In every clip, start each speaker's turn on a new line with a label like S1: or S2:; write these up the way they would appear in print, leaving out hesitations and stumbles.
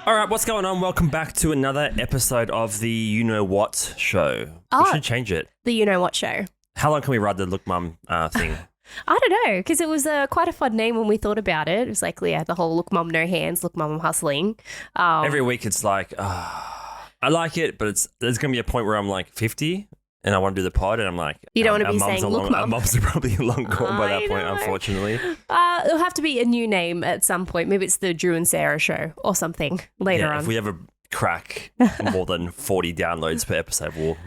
S1: All right, what's going on? Welcome back to another episode of the You Know What show. We should change it.
S2: The You Know What show.
S1: How long can we ride the Look Mum thing?
S2: I don't know, because it was quite a fun name when we thought about it. It was like, yeah, the whole Look Mum, No Hands, Look Mum, I'm Hustling.
S1: Every week it's like, I like it, but there's going to be a point where I'm like 50 and I want to do the pod and I'm like,
S2: you don't want to be saying Look Mum.
S1: Our mums are probably long gone by that point, unfortunately.
S2: It'll have to be a new name at some point. Maybe it's the Drew and Sarah show or something later on.
S1: If we ever crack more than 40 downloads per episode, we'll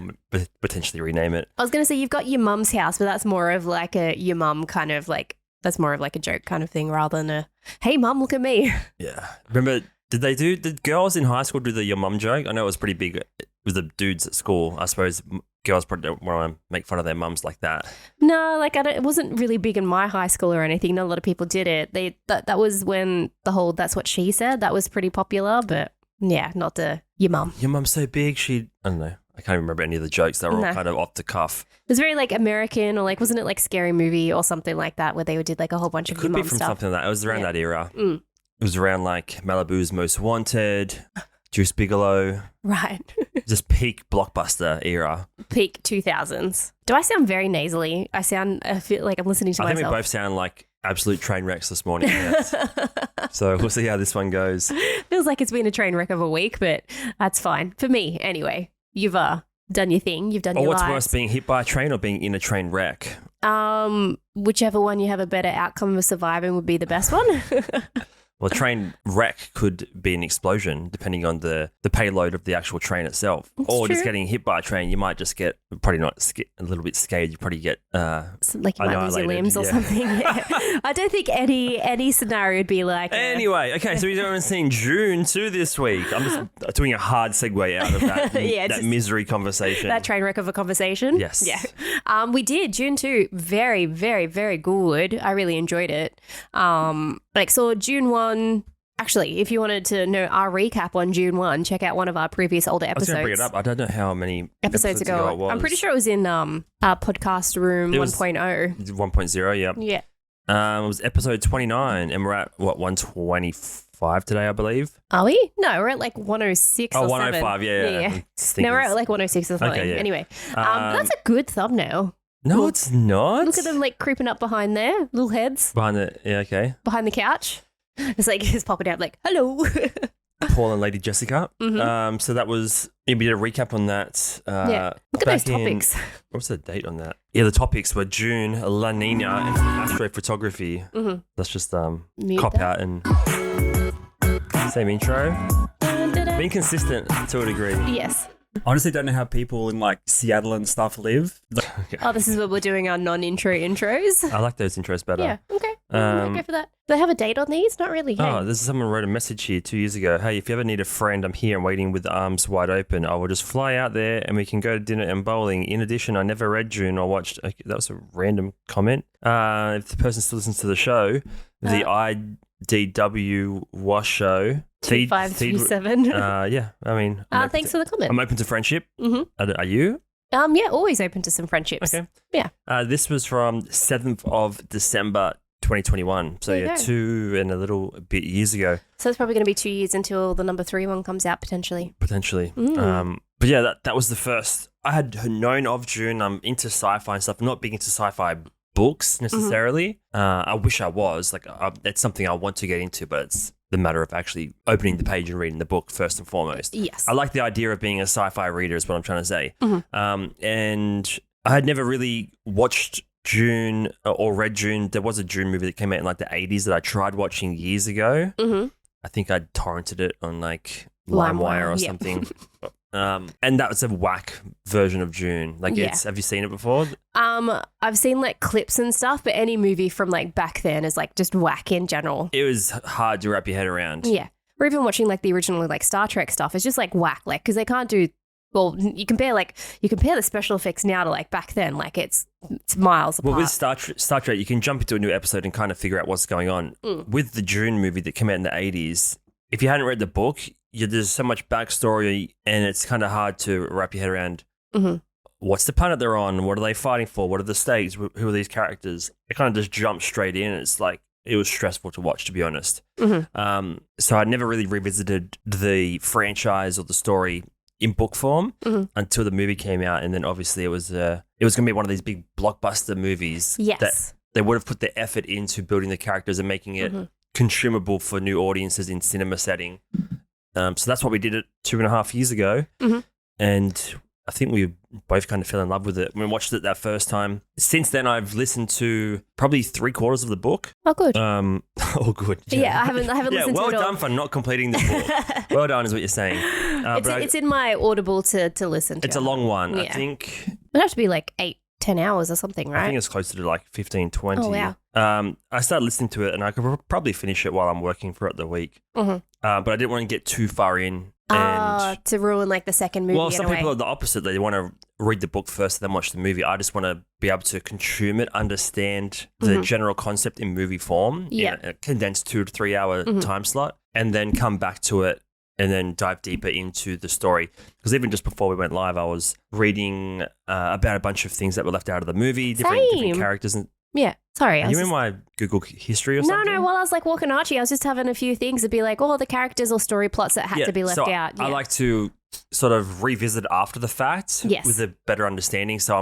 S1: potentially rename it.
S2: I was going to say, you've got Your Mum's House, but that's more of like a your mum kind of like, that's more of like a joke kind of thing rather than a, hey, mum, look at me.
S1: Yeah. Remember, did girls in high school do the your mum joke? I know it was pretty big with the dudes at school. I suppose girls probably don't want to make fun of their mums like that.
S2: No, like it wasn't really big in my high school or anything. Not a lot of people did it. That was when the whole "that's what she said" that was pretty popular. But yeah, not the your mum.
S1: Your mum's so big. I don't know. I can't remember any of the jokes. They were all kind of off the cuff.
S2: It was very like American, or like wasn't it like Scary Movie or something like that, where they did like a whole bunch of your mum stuff. Could be from
S1: something like that. It was around that era. Mm. It was around like Malibu's Most Wanted, Juice Bigelow.
S2: Right.
S1: Just peak Blockbuster era.
S2: Peak 2000s. Do I sound very nasally? I feel like I'm listening to myself.
S1: I think we both sound like absolute train wrecks this morning. Yes. So we'll see how this one goes.
S2: Feels like it's been a train wreck of a week, but that's fine. For me, anyway. You've done your thing. You've done your lives.
S1: What's worse, being hit by a train or being in a train wreck?
S2: Whichever one you have a better outcome of surviving would be the best one.
S1: Well, a train wreck could be an explosion, depending on the payload of the actual train itself.
S2: It's
S1: or
S2: true.
S1: Just getting hit by a train, you might just get, probably not a little bit scared, you probably get
S2: like you might lose your limbs or something. Yeah. I don't think any scenario would be like...
S1: Anyway, okay, so we're seeing Dune 2 this week. I'm just doing a hard segue out of that, that misery conversation.
S2: That train wreck of a conversation?
S1: Yes.
S2: Yeah. We did. Dune 2, very, very, very good. I really enjoyed it. So Dune 1, actually, if you wanted to know our recap on Dune 1, check out one of our previous older episodes.
S1: I was going to bring it up. I don't know how many episodes
S2: ago
S1: it was.
S2: I'm pretty sure it was in our podcast room 1.0.
S1: 1.0, yep.
S2: Yeah.
S1: It was episode 29, and we're at, 125 today, I believe?
S2: Are we? No, we're at like 106 or
S1: 105,
S2: 7.
S1: yeah.
S2: No, we're at like 106 or something.
S1: Okay, yeah.
S2: Anyway, that's a good thumbnail.
S1: No, it's not.
S2: Look at them like creeping up behind there, little heads.
S1: Behind the
S2: couch. It's like he's popping out like, hello.
S1: Paul and Lady Jessica.
S2: Mm-hmm.
S1: So that was, we did a recap on that.
S2: Look at those topics.
S1: What's the date on that? Yeah, the topics were Dune, La Nina, and astrophotography. Mm-hmm. Let's just cop out and same intro. Being consistent to a degree.
S2: Yes.
S3: Honestly, don't know how people in like Seattle and stuff live.
S2: Okay. Oh, this is what we're doing, our non-intro intros.
S1: I like those intros better.
S2: Yeah, okay. I'll go for that. Do they have a date on these? Not really. Hey?
S1: Oh, someone wrote a message here 2 years ago. Hey, if you ever need a friend, I'm here and waiting with arms wide open. I will just fly out there and we can go to dinner and bowling. In addition, I never read Dune or watched... Okay, that was a random comment. If the person still listens to the show, the IDW Wash Show...
S2: 2537.
S1: Yeah, I mean...
S2: thanks for the comment.
S1: I'm open to friendship.
S2: Mm-hmm.
S1: Are you?
S2: Yeah, always open to some friendships.
S1: Okay.
S2: Yeah.
S1: This was from 7th of December 2021. So 2 and a little bit years ago.
S2: So it's probably going to be 2 years until the number 3 one comes out potentially.
S1: Potentially. But yeah, that was the first. I had known of Dune. I'm into sci-fi and stuff. I'm not big into sci-fi books necessarily. I wish I was. Like, it's something I want to get into, but it's the matter of actually opening the page and reading the book first and foremost.
S2: Yes.
S1: I like the idea of being a sci-fi reader is what I'm trying to say.
S2: Mm-hmm.
S1: And I had never really watched Dune or read Dune. There was a Dune movie that came out in like the 80s that I tried watching years ago.
S2: Mm-hmm.
S1: I think I torrented it on like LimeWire or something. And that was a whack version of Dune. Like, have you seen it before?
S2: I've seen like clips and stuff, but any movie from like back then is like just whack in general.
S1: It was hard to wrap your head around.
S2: Yeah. Or even watching like the original like Star Trek stuff. It's just like whack, like, because they can't do. Well, you compare the special effects now to like back then, like it's miles apart.
S1: Well, with Star Trek, you can jump into a new episode and kind of figure out what's going on. With the Dune movie that came out in the 80s, if you hadn't read the book, there's so much backstory and it's kind of hard to wrap your head around.
S2: Mm-hmm.
S1: What's the planet they're on? What are they fighting for? What are the stakes? Who are these characters? It kind of just jumps straight in. It's like it was stressful to watch, to be honest.
S2: Mm-hmm.
S1: So I never really revisited the franchise or the story in book form until the movie came out, and then obviously it was going to be one of these big blockbuster movies
S2: Yes.
S1: that they would have put the effort into building the characters and making it consumable for new audiences in cinema setting. So that's what we did it 2.5 years ago, and I think we both kind of fell in love with it when we watched it that first time. Since then, I've listened to probably 3/4 of the book.
S2: Oh, good.
S1: Oh, good.
S2: Yeah, I haven't listened
S1: well
S2: to it all.
S1: done for not completing the book. Well done is what you're saying.
S2: It's in my Audible to listen to.
S1: It's a long one. I
S2: Yeah.
S1: think
S2: It'd have to be like 8-10 hours or something, right?
S1: I think it's closer to like 15, 20.
S2: Oh, wow.
S1: I started listening to it and I could probably finish it while I'm working throughout the week. But I didn't want to get too far in. And
S2: to ruin like the second movie.
S1: well,
S2: in
S1: some
S2: a way.
S1: people are the opposite. They want to read the book first and then watch the movie. I just want to be able to consume it, understand the general concept in movie form
S2: Yeah.
S1: in a condensed 2 to 3 hour time slot, and then come back to it and then dive deeper into the story. Because even just before we went live, I was reading about a bunch of things that were left out of the movie, different
S2: Same.
S1: characters. And
S2: Yeah, sorry.
S1: you in my Google history or something?
S2: No. While I was like walking Archie, I was just having a few things to be like, oh, the characters or story plots that had to be left
S1: so
S2: out. Yeah.
S1: I like to sort of revisit after the fact
S2: Yes.
S1: with a better understanding. So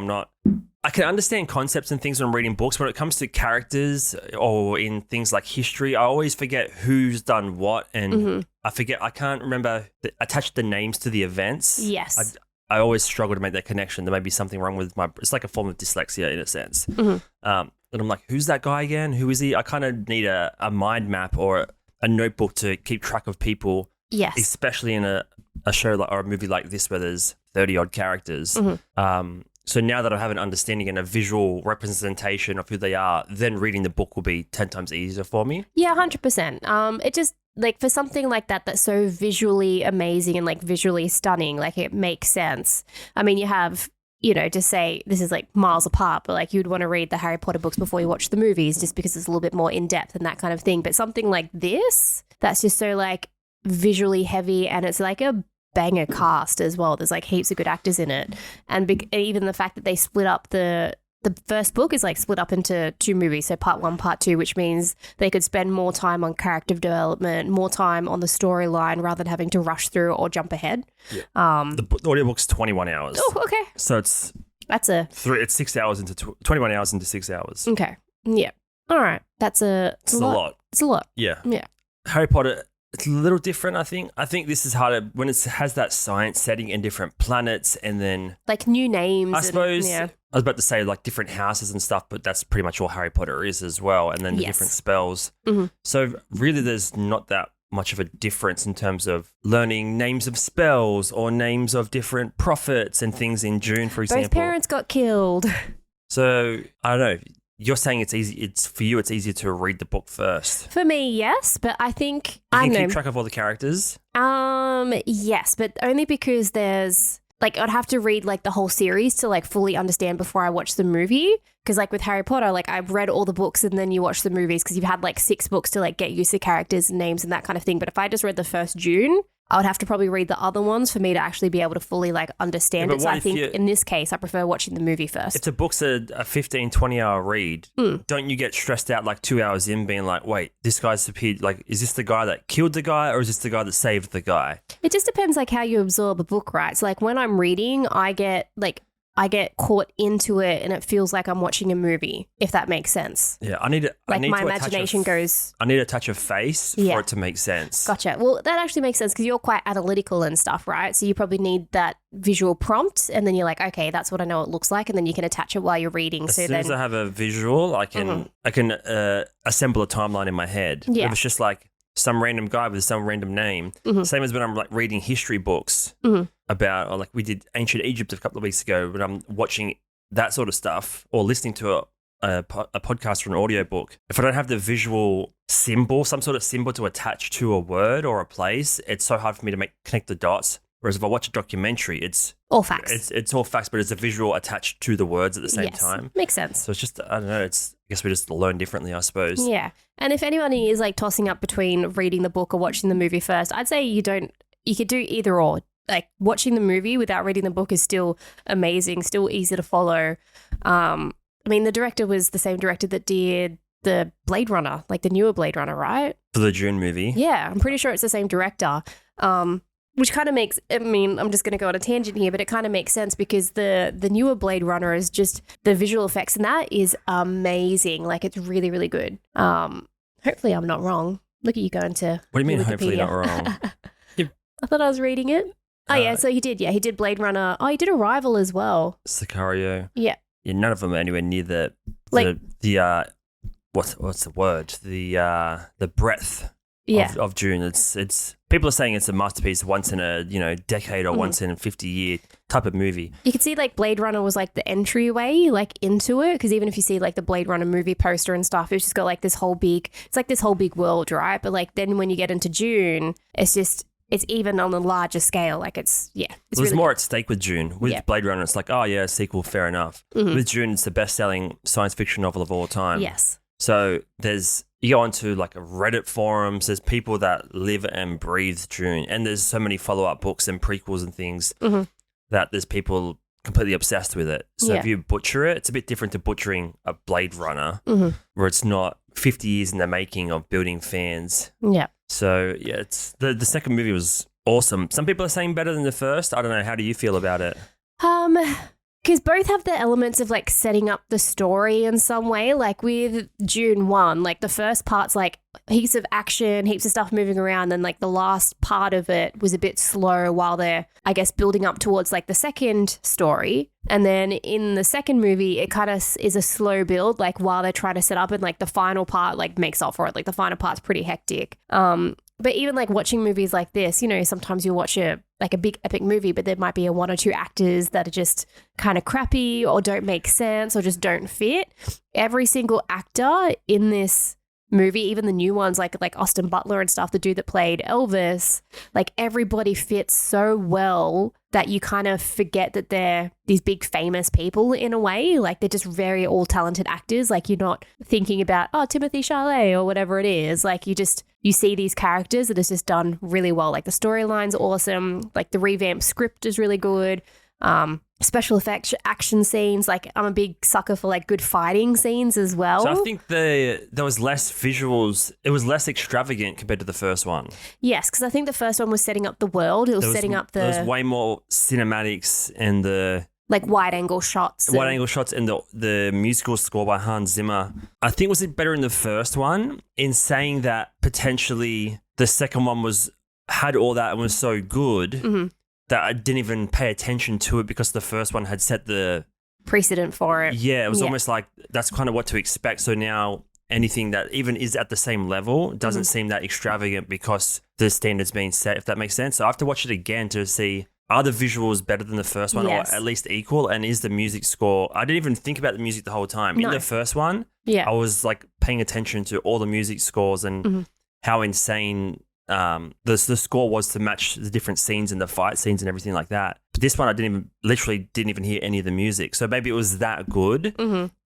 S1: I can understand concepts and things when I'm reading books. When it comes to characters or in things like history, I always forget who's done what, and I can't remember attach the names to the events.
S2: Yes.
S1: I always struggle to make that connection. There may be something wrong with it's like a form of dyslexia in a sense. And I'm like, who's that guy again? Who is he? I kind of need a mind map or a notebook to keep track of people,
S2: Yes.
S1: especially in a show like, or a movie like this where there's 30 odd characters. So now that I have an understanding and a visual representation of who they are, then reading the book will be 10 times easier for me.
S2: Yeah, 100%. It just like for something like that that's so visually amazing and like visually stunning, like it makes sense. I mean, you have, to say this is like miles apart, but like you'd want to read the Harry Potter books before you watch the movies just because it's a little bit more in depth and that kind of thing. But something like this, that's just so like visually heavy, and it's like a banger cast as well. There's like heaps of good actors in it, and even the fact that they split up the first book is like split up into 2 movies, so part 1, part 2, which means they could spend more time on character development, more time on the storyline rather than having to rush through or jump ahead.
S1: The audiobook's 21 hours.
S2: Oh, okay.
S1: So it's it's 6 hours into 21 hours into 6 hours.
S2: Okay. Yeah. All right. It's a lot. It's a lot.
S1: Yeah.
S2: Yeah.
S1: Harry Potter, it's a little different, I think. I think this is harder when it has that science setting and different planets, and then
S2: Like new names.
S1: I suppose
S2: Yeah.
S1: I was about to say like different houses and stuff, but that's pretty much all Harry Potter is as well, and then the
S2: Yes.
S1: different spells. So really there's not that much of a difference in terms of learning names of spells or names of different prophets and things in Dune, for example.
S2: Both parents got killed.
S1: So I don't know. You're saying it's easy. It's for you. It's easier to read the book first.
S2: For me, yes, but I think
S1: You
S2: I
S1: can
S2: know.
S1: keep track of all the characters.
S2: Yes, but only because there's like I'd have to read like the whole series to like fully understand before I watch the movie. Because like with Harry Potter, like I've read all the books and then you watch the movies because you've had like 6 books to like get used to characters and names and that kind of thing. But if I just read the first Dune, I would have to probably read the other ones for me to actually be able to fully like understand
S1: Yeah,
S2: it.
S1: but
S2: So
S1: what
S2: I
S1: if
S2: think
S1: you-
S2: in this case, I prefer watching the movie first.
S1: If the book's a 15, 20 hour read, don't you get stressed out like 2 hours in being like, wait, this guy's appeared, like, is this the guy that killed the guy or is this the guy that saved the guy?
S2: It just depends like how you absorb a book, right? So like when I'm reading, I get caught into it and it feels like I'm watching a movie, if that makes sense.
S1: Yeah, I need
S2: Like my
S1: to attach
S2: imagination goes,
S1: I need a touch of face
S2: Yeah.
S1: for it to make sense.
S2: gotcha. Well, that actually makes sense because you're quite analytical and stuff, right? So you probably need that visual prompt and then you're like, okay, that's what I know it looks like. And then you can attach it while you're reading.
S1: As
S2: So
S1: soon
S2: then,
S1: as I have a visual, I can assemble a timeline in my head.
S2: Yeah.
S1: If it's just like some random guy with some random name, same as when I'm like reading history books about, or like we did ancient Egypt a couple of weeks ago, when I'm watching that sort of stuff or listening to a podcast or an audiobook, if I don't have the visual symbol, some sort of symbol to attach to a word or a place, it's so hard for me to connect the dots. Whereas if I watch a documentary, it's
S2: all facts.
S1: it's all facts, but it's a visual attached to the words at the same
S2: Yes,
S1: time.
S2: makes sense.
S1: So it's just, I don't know, I guess we just learn differently, I suppose.
S2: Yeah. And if anybody is like tossing up between reading the book or watching the movie first, I'd say you could do either or. Like watching the movie without reading the book is still amazing, still easy to follow. I mean, the director was the same director that did the Blade Runner, like the newer Blade Runner, right?
S1: For the Dune movie.
S2: Yeah, I'm pretty sure it's the same director. Which kind of makes, I mean, I'm just going to go on a tangent here, but it kind of makes sense because the newer Blade Runner is just, the visual effects in that is amazing. Like, it's really, really good. Hopefully I'm not wrong. Look at you going to
S1: What do you mean,
S2: Wikipedia.
S1: hopefully not wrong?
S2: I thought I was reading it. Oh, yeah, so he did. Yeah, he did Blade Runner. Oh, he did Arrival as well.
S1: Sicario.
S2: Yeah.
S1: Yeah, none of them are anywhere near the what's the word? The breadth of Dune. It's people are saying it's a masterpiece once in a decade or once in a 50-year type of movie.
S2: You could see like Blade Runner was like the entryway like into it, because even if you see like the Blade Runner movie poster and stuff, it's just got like this whole big world, right? But like then when you get into Dune, it's even on a larger scale. Like there's
S1: really more at stake with Dune. With Blade Runner, it's like, oh yeah, sequel, fair enough. With Dune, it's the best-selling science fiction novel of all time.
S2: Yes.
S1: So you go onto like a Reddit forums, there's people that live and breathe Dune, and there's so many follow-up books and prequels and things that there's people completely obsessed with it. So if you butcher it, it's a bit different to butchering a Blade Runner, where it's not 50 years in the making of building fans.
S2: Yeah.
S1: So yeah, it's the second movie was awesome. Some people are saying better than the first. I don't know. How do you feel about it?
S2: Because both have the elements of like setting up the story in some way. Like with Dune 1, like the first part's like heaps of action, heaps of stuff moving around. Then like the last part of it was a bit slow while they're, I guess, building up towards like the second story. And then in the second movie, it kind of is a slow build, like while they're trying to set up, and like the final part like makes up for it. Like the final part's pretty hectic. But even like watching movies like this, sometimes you'll watch a big epic movie, but there might be one or two actors that are just kind of crappy or don't make sense or just don't fit. Every single actor in this movie, even the new ones like Austin Butler and stuff, the dude that played Elvis, like everybody fits so well that you kind of forget that they're these big famous people in a way. Like they're just very all talented actors. Like you're not thinking about, Timothy Chalamet or whatever it is. Like you see these characters that is just done really well. Like the storyline's awesome. Like the revamped script is really good. Special effects, action scenes. Like I'm a big sucker for like good fighting scenes as well.
S1: So I think there was less visuals. It was less extravagant compared to the first one.
S2: Yes, because I think the first one was setting up the world. There was
S1: way more cinematics and the
S2: like wide angle shots and
S1: the musical score by Hans Zimmer. I think was it better in the first one, in saying that potentially the second one had all that and was so good that I didn't even pay attention to it because the first one had set the
S2: precedent for it.
S1: Yeah, it was almost like that's kind of what to expect. So now anything that even is at the same level doesn't seem that extravagant because the standard's being set, if that makes sense. So I have to watch it again to see, are the visuals better than the first one or at least equal? And is the music score... I didn't even think about the music the whole time. No. In the first one, I was like paying attention to all the music scores and how insane... the score was to match the different scenes and the fight scenes and everything like that. But this one, I literally didn't even hear any of the music. So maybe it was that good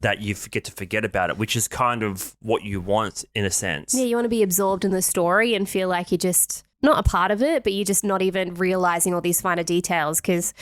S1: that you get to forget about it, which is kind of what you want in a sense.
S2: Yeah, you want to be absorbed in the story and feel like you're just not a part of it, but you're just not even realizing all these finer details. Because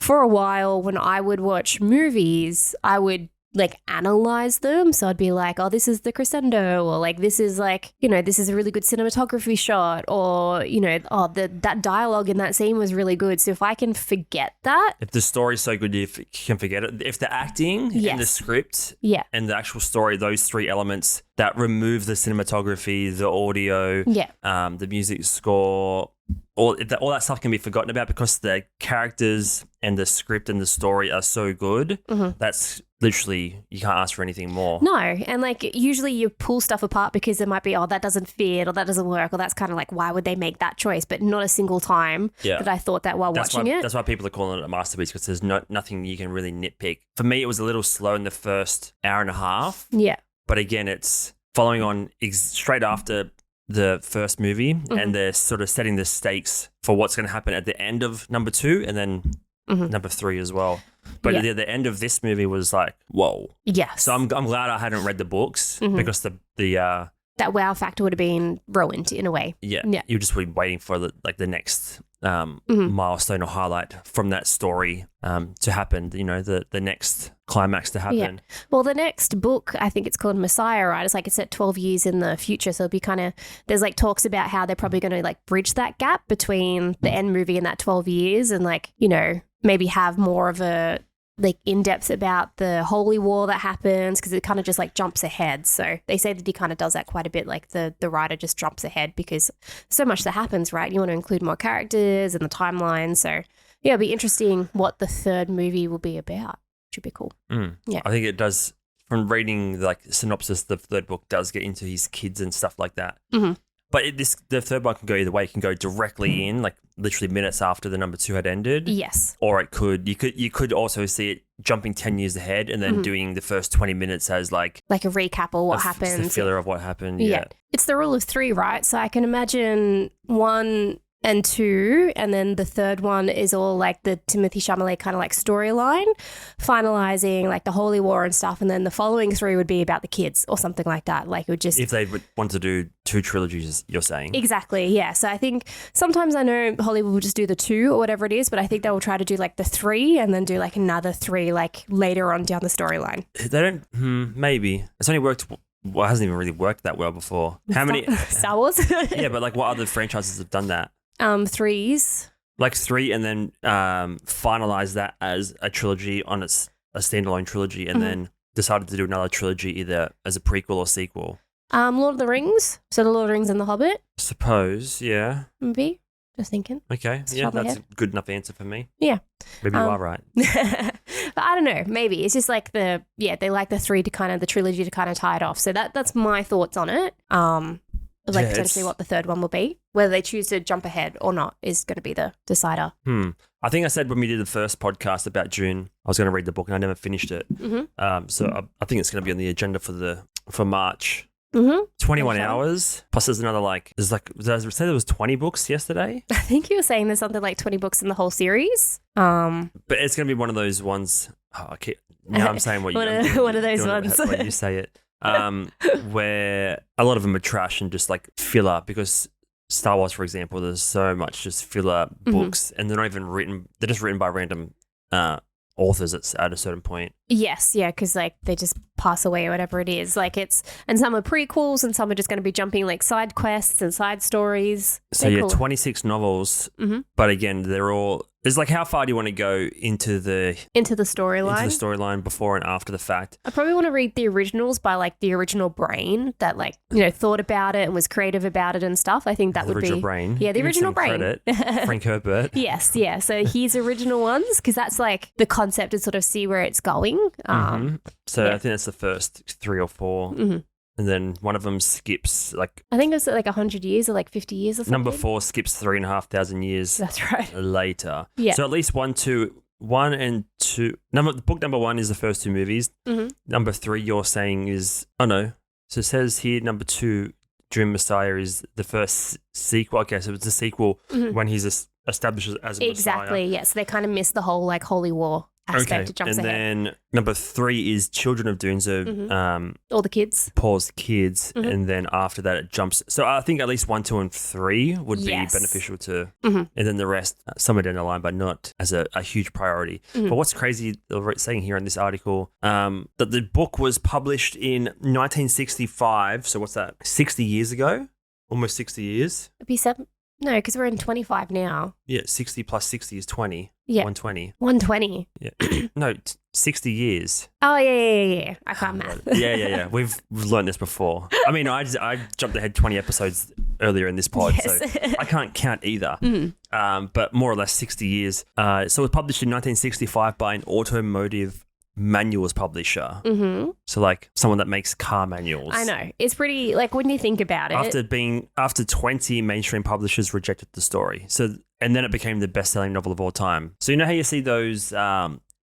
S2: for a while, when I would watch movies, I would like analyze them. So I'd be like, oh, this is the crescendo, or like this is like, this is a really good cinematography shot, or that dialogue in that scene was really good. So if I can forget that,
S1: if the story's so good, you can forget it. If the acting and the script and the actual story, those three elements that remove the cinematography, the audio, the music score, all that stuff can be forgotten about because the characters and the script and the story are so good. That's literally, you can't ask for anything more.
S2: No, and like usually you pull stuff apart because there might be, that doesn't fit or that doesn't work, or that's kind of like, why would they make that choice? But not a single time that I thought that while watching it.
S1: That's why people are calling it a masterpiece, because there's nothing you can really nitpick. For me, it was a little slow in the first hour and a half.
S2: Yeah.
S1: But again, it's following on straight after the first movie, and they're sort of setting the stakes for what's going to happen at the end of number 2 and then number 3 as well. But the end of this movie was like, whoa.
S2: Yes.
S1: So I'm glad I hadn't read the books because the
S2: that wow factor would have been ruined in a way.
S1: Yeah. You just be waiting for the next milestone or highlight from that story to happen, the next climax to happen.
S2: Yeah. Well, the next book, I think it's called Messiah, right? It's like it's set 12 years in the future. So it'll be kind of, there's like talks about how they're probably going to like bridge that gap between the end movie and that 12 years and like, maybe have more of a like in-depth about the holy war that happens because it kind of just like jumps ahead. So they say that he kind of does that quite a bit. Like the writer just jumps ahead because so much that happens, right? You want to include more characters and the timeline. So yeah, it'll be interesting what the third movie will be about. Should be cool. Yeah.
S1: I think it does, from reading like synopsis, the third book does get into his kids and stuff like that.
S2: Mm-hmm.
S1: But the third one can go either way. It can go directly in, like literally minutes after the number 2 had ended.
S2: Yes.
S1: Or you could also see it jumping 10 years ahead and then doing the first 20 minutes as like
S2: a recap of what happened.
S1: The filler of what happened.
S2: Yeah. It's the rule of 3, right? So I can imagine 1 and 2, and then the third one is all like the Timothy Chalamet kind of like storyline, finalizing like the Holy War and stuff, and then the following 3 would be about the kids or something like that. Like it would just
S1: if they would want to do 2 trilogies, you're saying
S2: exactly, yeah. So I think sometimes I know Hollywood will just do the 2 or whatever it is, but I think they will try to do like the 3 and then do like another 3 like later on down the storyline.
S1: They don't. Maybe it's only worked. Well, it hasn't even really worked that well before. How many
S2: Star Wars?
S1: Yeah, but like what other franchises have done that?
S2: 3s.
S1: Like 3 and then finalize that as a trilogy on a standalone trilogy and then decided to do another trilogy either as a prequel or sequel.
S2: Lord of the Rings. So the Lord of the Rings and the Hobbit.
S1: Suppose, yeah.
S2: Maybe. Just thinking.
S1: Okay, yeah, that's a good enough answer for me.
S2: Yeah.
S1: Maybe you are right.
S2: But I don't know. Maybe. It's just like they like the 3 to kind of, the trilogy to kind of tie it off. So that's my thoughts on it. Like potentially what the third one will be. Whether they choose to jump ahead or not is going to be the decider.
S1: I think I said when we did the first podcast about Dune, I was going to read the book and I never finished it. So I think it's going to be on the agenda for March. 21 hours. Plus there's another did I say there was 20 books yesterday?
S2: I think you were saying there's something like 20 books in the whole series.
S1: But it's going to be one of those ones. Now I'm saying what you
S2: one of those ones.
S1: When you say it. Where a lot of them are trash and just like filler because Star Wars, for example, there's so much just filler books and they're not even written. They're just written by random authors at a certain point.
S2: Yes, yeah, because like they just pass away or whatever it is. Like and some are prequels and some are just going to be jumping like side quests and side stories.
S1: So yeah, 26 novels, but again, they're all. It's like how far do you want to go into the
S2: storyline?
S1: Into the storyline before and after the fact.
S2: I probably want to read the originals by like the original brain that like thought about it and was creative about it and stuff. I think that would be
S1: the original brain.
S2: Yeah, the original brain.
S1: Credit, Frank Herbert.
S2: Yes, yeah. So his original ones because that's like the concept and sort of see where it's going.
S1: So I think that's the first 3 or 4. And then one of them skips like
S2: I think it's like 100 years or like 50 years or something.
S1: Number 4 skips 3,500 years.
S2: That's right.
S1: Later.
S2: Yeah.
S1: So at least 1 and 2. Book number 1 is the first 2 movies. Number 3 you're saying is no. So it says here number 2, Dune Messiah is the first sequel. Okay, so it's a sequel when he's established as a
S2: exactly.
S1: Messiah.
S2: Yes, they kind of missed the whole like holy war aspect. It jumps
S1: and
S2: ahead.
S1: then number 3 is Children of Dune, so
S2: all the kids.
S1: Paul's kids, and then after that it jumps. So I think at least 1, 2, and 3 would be beneficial to, and then the rest somewhere down the line, but not as a huge priority. But what's crazy, they're saying here in this article, that the book was published in 1965. So what's that? 60 years ago, almost 60 years.
S2: It'd be 7. No, because we're in 25 now.
S1: Yeah, 60 plus 60 is 20.
S2: Yeah.
S1: 120.
S2: 120.
S1: Yeah. No, 60 years.
S2: Oh, yeah. I can't math.
S1: Yeah. We've learned this before. I mean, I jumped ahead 20 episodes earlier in this pod, so I can't count either. But more or less 60 years. So it was published in 1965 by an automotive manuals publisher. So like someone that makes car manuals.
S2: I know. It's pretty, like when you think about it.
S1: After 20 mainstream publishers rejected the story. So, and then it became the best-selling novel of all time. So you know how you see those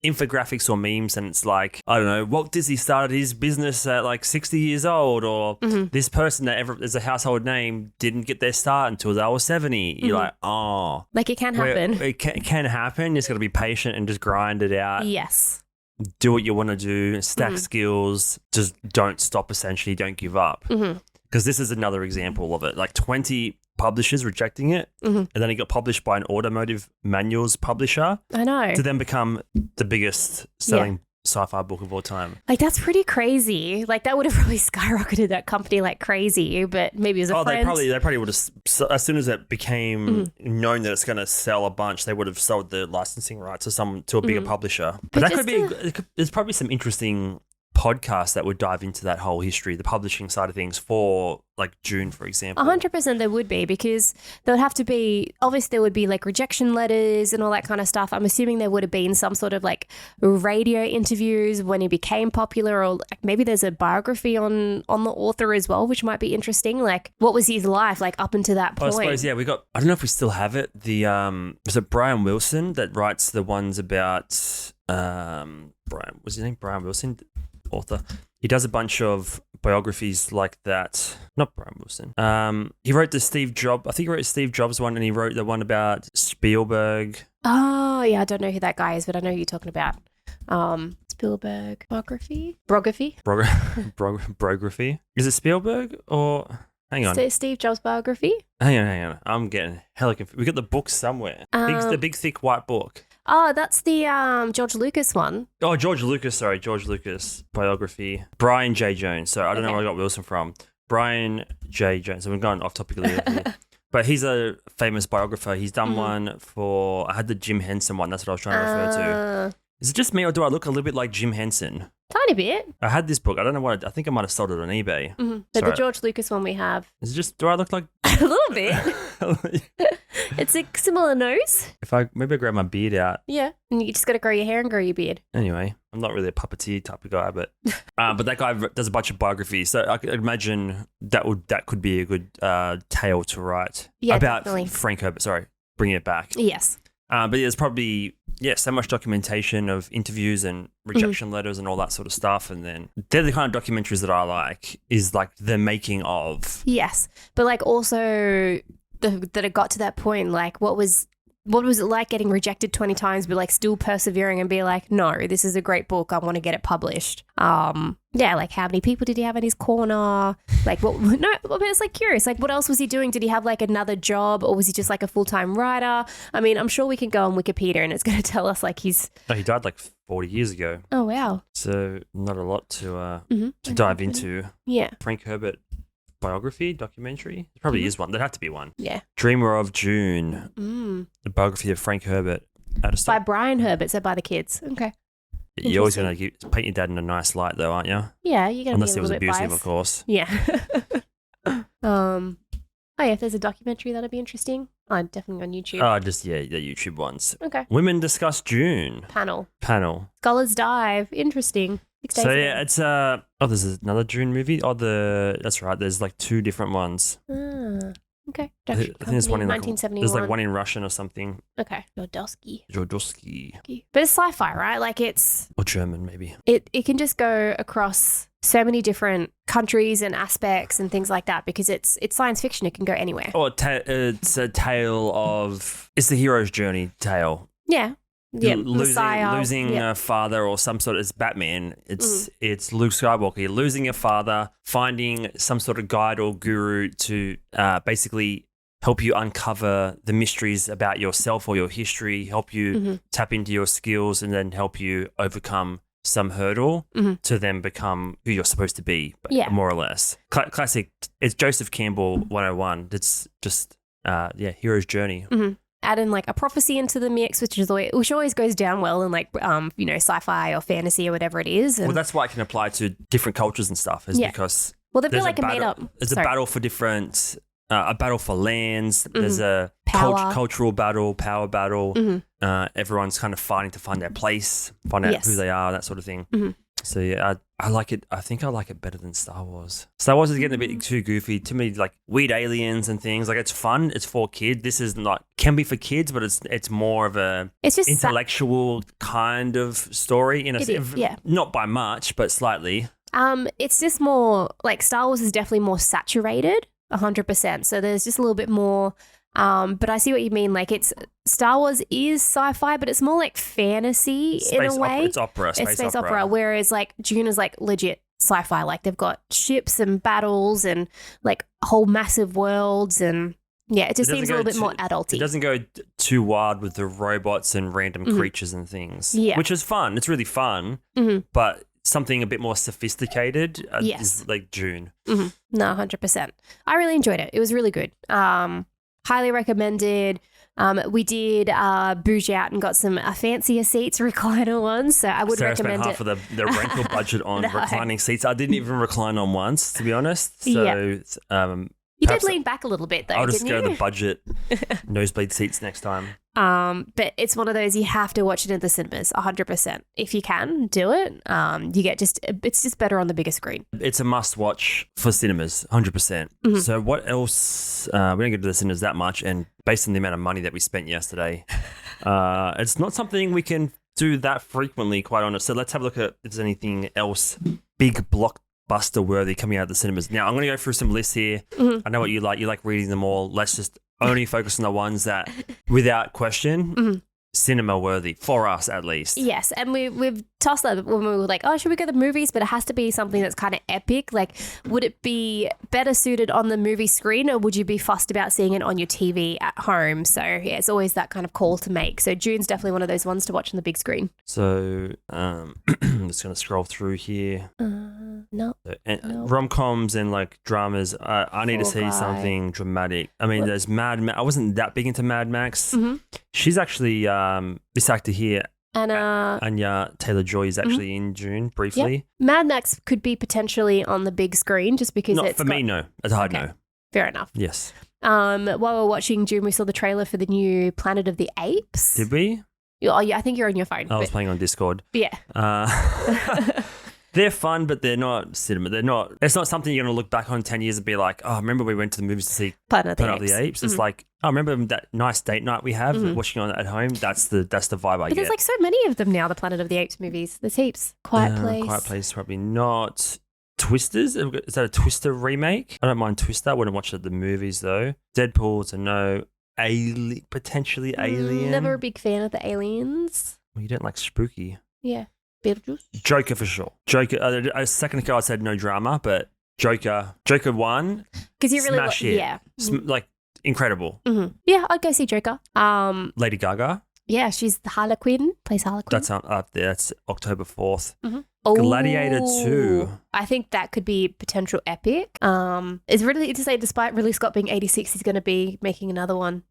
S1: infographics or memes and it's like, I don't know, Walt Disney started his business at like 60 years old or this person that is a household name didn't get their start until they were 70. You're like, oh.
S2: Like it can happen.
S1: It can happen. You just got to be patient and just grind it out.
S2: Yes.
S1: Do what you want to do, stack skills, just don't stop essentially, don't give up. Because this is another example of it. Like 20 publishers rejecting it, and then it got published by an automotive manuals publisher
S2: I know.
S1: to then become the biggest selling sci-fi book of all time.
S2: Like, that's pretty crazy. Like, that would have really skyrocketed that company like crazy, but maybe it was a friend.
S1: They probably would have, as soon as it became known that it's going to sell a bunch, they would have sold the licensing rights to a bigger publisher. But that there's probably some interesting podcasts that would dive into that whole history, the publishing side of things for like Dune, for example.
S2: 100% there would be, because there would have to be, obviously there would be like rejection letters and all that kind of stuff. I'm assuming there would have been some sort of like radio interviews when he became popular, or like maybe there's a biography on the author as well, which might be interesting. Like, what was his life like up until that point?
S1: I suppose, yeah, I don't know if we still have it. Was it Brian Wilson that writes the ones about what's his name? Brian Wilson, author. He does a bunch of biographies like that. Not Brian Wilson. He wrote the Steve Jobs. I think he wrote Steve Jobs one, and he wrote the one about Spielberg.
S2: Oh yeah, I don't know who that guy is, but I know who you're talking about. Spielberg biography.
S1: Biography. Is it Spielberg or? Hang on.
S2: Steve Jobs biography.
S1: Hang on. I'm getting hella confused. We got the book somewhere. The big thick white book.
S2: Oh, that's the George Lucas one.
S1: Oh, George Lucas biography. Brian J. Jones. So I don't know where I got Wilson from. Brian J. Jones. So we're going off topic a little bit. But he's a famous biographer. He's done one I had the Jim Henson one. That's what I was trying to refer to. Is it just me, or do I look a little bit like Jim Henson?
S2: Tiny bit.
S1: I had this book. I don't know what. I think I might have sold it on eBay.
S2: But the George Lucas one we have.
S1: Is it just? Do I look like
S2: a little bit? It's a similar nose.
S1: Maybe I grab my beard out.
S2: Yeah, and you just got to grow your hair and grow your beard.
S1: Anyway, I'm not really a puppeteer type of guy, but that guy does a bunch of biographies. So I could imagine that could be a good tale to write about
S2: definitely.
S1: Frank Herbert. Sorry, bringing it back.
S2: Yes.
S1: But there's probably so much documentation of interviews and rejection letters and all that sort of stuff. And then they're the kind of documentaries that I like, is like the making of.
S2: Yes, but like also that it got to that point. Like, what was it like getting rejected 20 times, but like still persevering and be like, no, this is a great book. I want to get it published. Like how many people did he have in his corner? Like but it's like curious. Like, what else was he doing? Did he have like another job, or was he just like a full-time writer? I mean, I'm sure we can go on Wikipedia and it's going to tell us like he's.
S1: No, he died like 40 years ago.
S2: Oh wow.
S1: So not a lot to dive into.
S2: Yeah.
S1: Frank Herbert biography, documentary. There probably is one. There'd have to be one.
S2: Yeah.
S1: Dreamer of Dune. The biography of Frank Herbert.
S2: By Brian Herbert, so by the kids. Okay.
S1: You're always going to paint your dad in a nice light, though, aren't you?
S2: Yeah, you're going to be a
S1: Unless it
S2: little
S1: was
S2: bit
S1: abusive,
S2: biased.
S1: of course.
S2: Yeah. If there's a documentary, that'd be interesting. Oh, definitely on YouTube.
S1: Oh, the YouTube ones.
S2: Okay.
S1: Women discuss Dune.
S2: Panel.
S1: Scholars
S2: Dive. Interesting. 6 days
S1: so
S2: ago.
S1: yeah, it's there's another Dune movie. That's right. There's like 2 different ones.
S2: Okay.
S1: I think there's one in
S2: 1971.
S1: There's like one in Russian or something.
S2: Okay. Jodorowsky.
S1: But
S2: it's sci-fi, right? Like
S1: or German maybe.
S2: It can just go across so many different countries and aspects and things like that, because it's science fiction. It can go anywhere.
S1: Or it's a tale of. It's the hero's journey tale.
S2: Yeah. Yeah,
S1: losing a father or some sort of. It's Batman. It's Luke Skywalker losing a father, finding some sort of guide or guru to basically help you uncover the mysteries about yourself or your history, help you tap into your skills, and then help you overcome some hurdle to then become who you're supposed to be, more or less. Classic. It's Joseph Campbell 101. It's just hero's journey.
S2: Add in like a prophecy into the mix, which always goes down well in like sci-fi or fantasy or whatever it is.
S1: Well, that's why it can apply to different cultures and stuff, because
S2: they'd be like a made up.
S1: There's a battle for different, a battle for lands. There's a cultural battle, power battle. Everyone's kind of fighting to find their place, find out who they are, that sort of thing. So yeah, I like it. I think I like it better than Star Wars. Star Wars is getting a bit too goofy. Too many like weird aliens and things. Like, it's fun. It's for kids. This is not, can be for kids, but it's more of a
S2: just
S1: intellectual kind of story. Not by much, but slightly.
S2: It's just more like Star Wars is definitely more saturated, 100%. So there's just a little bit more. But I see what you mean. Like, Star Wars is sci-fi, but it's more like fantasy in a way.
S1: It's opera.
S2: Space opera. Whereas like Dune is like legit sci-fi. Like, they've got ships and battles and like whole massive worlds, and Yeah, it just
S1: It doesn't
S2: seems a
S1: go
S2: little bit more
S1: It
S2: adulty.
S1: doesn't go too wild with the robots and random creatures and things.
S2: Yeah.
S1: Which is fun. It's really fun. But something a bit more sophisticated
S2: Yes.
S1: is like Dune.
S2: No, 100%. I really enjoyed it. It was really good. Highly recommended. We did bouge out and got some fancier seats, recliner ones. So I would
S1: Sarah
S2: recommend
S1: spent half
S2: it.
S1: of the rental budget on
S2: No.
S1: reclining seats. I didn't even recline on once, to be honest. So
S2: You did
S1: perhaps
S2: lean back a little bit though,
S1: I'll just
S2: didn't
S1: go
S2: you?
S1: the budget nosebleed seats next time.
S2: But it's one of those you have to watch it in the cinemas, 100%. If you can, do it. It's just better on the bigger screen.
S1: It's a must watch for cinemas, 100%. So what else? We don't go to the cinemas that much, and based on the amount of money that we spent yesterday, it's not something we can do that frequently, quite honest. So let's have a look at if there's anything else big blockbuster worthy coming out of the cinemas. Now I'm going to go through some lists here. I know what you like. You like reading them all. Let's just only focus on the ones that, without question, cinema worthy for us at least.
S2: Yes, and we've tossed that when we were like, oh, should we go to the movies? But it has to be something that's kind of epic. Like, would it be better suited on the movie screen, or would you be fussed about seeing it on your TV at home? So yeah, it's always that kind of call to make. So June's definitely one of those ones to watch on the big screen.
S1: So I'm just going to scroll through here.
S2: No.
S1: Rom-coms and like dramas. I need to
S2: Fall
S1: see
S2: Guy.
S1: something dramatic. I mean, there's Mad Max. I wasn't that big into Mad Max. She's actually this actor here,
S2: And
S1: Anya Taylor-Joy, is actually in June briefly.
S2: Mad Max could be potentially on the big screen just because
S1: Not
S2: it's
S1: for me, no. It's a hard
S2: Okay.
S1: no.
S2: Fair enough.
S1: Yes.
S2: While we were watching Dune, we saw the trailer for the new Planet of the Apes.
S1: Did we?
S2: Oh yeah, I think you're on your phone.
S1: I was
S2: but-
S1: playing on Discord.
S2: yeah.
S1: They're fun, but they're not cinema. They're not. It's not something you're going to look back on 10 years and be like, oh, remember we went to the movies to see
S2: Planet of the
S1: Planet of
S2: Apes.
S1: the Apes? It's like, oh, remember that nice date night we have watching on at home? That's the vibe I
S2: But
S1: get.
S2: there's like so many of them now, the Planet of the Apes movies. There's heaps. Quiet Place.
S1: Quiet Place, probably not. Twisters? Is that a Twister remake? I don't mind Twister. I wouldn't watch it at the movies though. Deadpool's a no. Potentially Alien.
S2: Never a big fan of the aliens.
S1: Well, you don't like spooky.
S2: Yeah. Beetlejuice.
S1: Joker for sure. Joker. A second ago I said no drama, but Joker 1.
S2: Because you really
S1: Smash hit.
S2: yeah.
S1: Like incredible.
S2: Yeah, I'd go see Joker.
S1: Lady Gaga.
S2: Yeah, she's the Harlequin, plays Harlequin.
S1: That's up there. That's October 4th.
S2: Oh,
S1: Gladiator 2.
S2: I think that could be potential epic. It's really to say, despite Ridley Scott being 86, he's going to be making another one.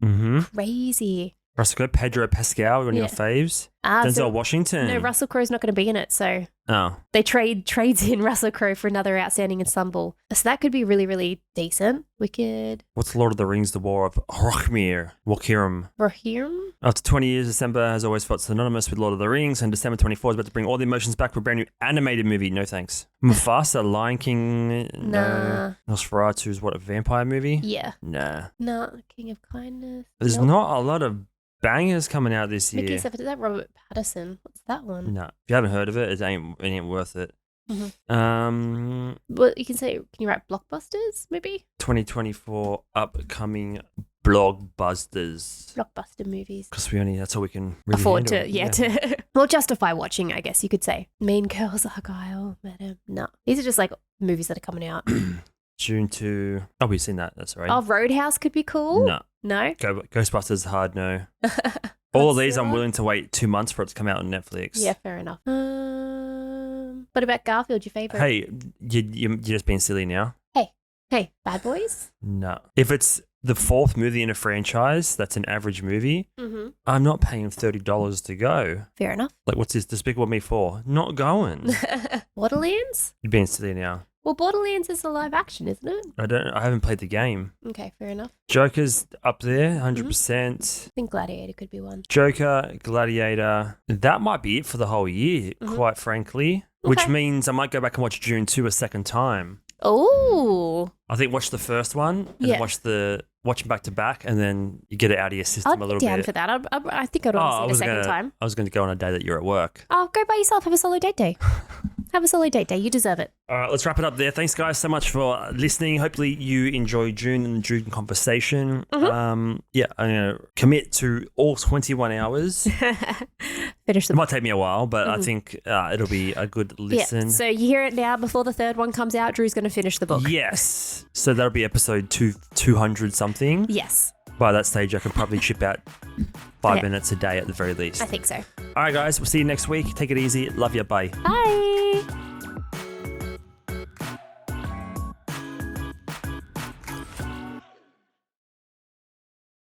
S2: Crazy.
S1: Russell Crowe, Pedro Pascal, one of your faves. Denzel Washington.
S2: No, Russell Crowe's not going to be in it, so
S1: Oh.
S2: they trades in Russell Crowe for another outstanding ensemble. So that could be really, really decent. Wicked.
S1: What's Lord of the Rings, The War of Rohirrim?
S2: Raheem?
S1: After 20 years, December has always felt synonymous with Lord of the Rings, and December 24 is about to bring all the emotions back for a brand new animated movie. No thanks. Mufasa, Lion King,
S2: Nah.
S1: no. Nosferatu is what, a vampire movie?
S2: Yeah.
S1: Nah.
S2: No, King of Kindness.
S1: There's
S2: Nope.
S1: not a lot of bangers coming out this year.
S2: Mickey Is that Robert Pattinson? What's that one?
S1: No. If you haven't heard of it, it ain't worth it.
S2: Well, you can say, can you write blockbusters, maybe?
S1: 2024 upcoming blockbusters.
S2: Blockbuster movies.
S1: Because that's all we can really
S2: Afford
S1: handle.
S2: to, well, justify watching, I guess you could say. Mean Girls, Argyle, Madam. No. These are just like movies that are coming out.
S1: June 2. Oh, we've seen that. That's right.
S2: Oh, Roadhouse could be cool.
S1: No.
S2: No?
S1: Ghostbusters, hard no. All of these, I'm willing to wait 2 months for it to come out on Netflix.
S2: Yeah, fair enough. What about Garfield, your favourite?
S1: Hey, you're just being silly now.
S2: Hey, Bad Boys?
S1: No. If it's the fourth movie in a franchise, that's an average movie, I'm not paying $30 to go.
S2: Fair enough.
S1: Like, what's this Despicable Me 4? Not going.
S2: Borderlands?
S1: You're being silly now.
S2: Well, Borderlands is a live action, isn't it?
S1: I haven't played the game.
S2: Okay, fair enough.
S1: Joker's up there, 100%.
S2: I think Gladiator could be one.
S1: Joker, Gladiator. That might be it for the whole year, quite frankly. Which
S2: Okay.
S1: means I might go back and watch Dune 2 a second time.
S2: Oh,
S1: I think watch the first one and
S2: Yeah.
S1: then watch them back to back, and then you get it out of your system
S2: I'd
S1: a
S2: be
S1: little
S2: down
S1: bit.
S2: for that. I think I'd want to see it a second time.
S1: I was going to go on a day that you're at work.
S2: Oh, go by yourself. Have a solo date day. Have a solid date day. You deserve it.
S1: All right, let's wrap it up there. Thanks, guys, so much for listening. Hopefully you enjoyed June and the June conversation. I'm going to commit to all 21 hours.
S2: Finish
S1: It might take me a while, but I think it'll be a good listen.
S2: Yeah, so you hear it now before the third one comes out. Drew's going to finish the book.
S1: Yes. So that'll be episode 200 something.
S2: Yes,
S1: By that stage, I can probably chip out 5 minutes a day at the very least.
S2: I think so.
S1: All right, guys, we'll see you next week. Take it easy. Love you. Bye.
S2: Bye.